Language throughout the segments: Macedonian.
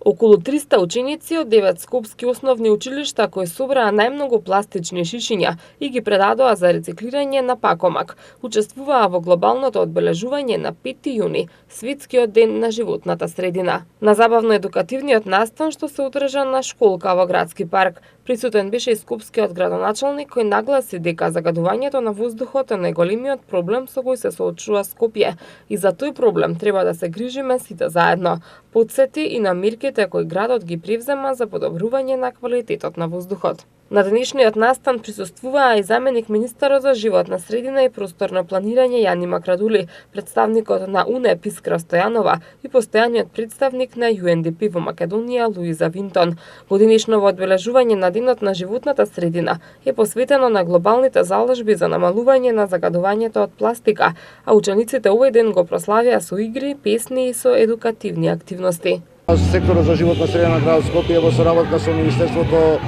Околу 300 ученици од 9 скопски основни училишта кои собраа најмногу пластични шишиња и ги предадоа за рециклирање на Пакомак, учествуваа во глобалното одбележување на 5 јуни, светскиот ден на животната средина. На забавно-едукативниот настан што се одржа на школка во градски парк, присутен беше и скопскиот градоначалник кој нагласи дека загадувањето на воздухот е најголемиот проблем со кој се соочува Скопје и за тој проблем треба да се грижиме сите заедно. Потсети и на мерките кои градот ги превзема за подобрување на квалитетот на воздухот. На денешниот настан присуствуваа и заменик министерот за животна средина и просторно планирање Јани Макрадули, представникот на УНЕП Искра Стојанова и постојаниот представник на UNDP во Македонија Луиза Винтон. Годинишново одбележување на Денот на животната средина е посветено на глобалните залежби за намалување на загадувањето од пластика, а учениците овој ден го прославија со игри, песни и со едукативни активности. Секторот за животна средина на градот Скопје во соработка со Министерството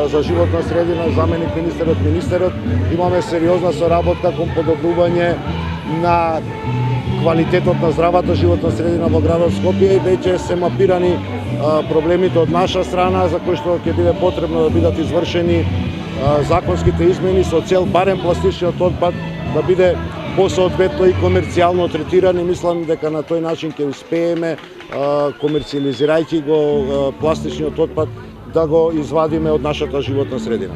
за животна средина, заменик министерот, имаме сериозна соработка кон подобрување на квалитетот на здравата животна средина во градот Скопје и веќе се мапирани проблемите од наша страна за кои што ќе биде потребно да бидат извршени законските измени со цел барем пластичниот отпад да биде посоодветно и комерцијално третиран и мислам дека на тој начин ќе успееме комерцијализирајќи го пластичниот отпад да го извадиме од нашата животна средина.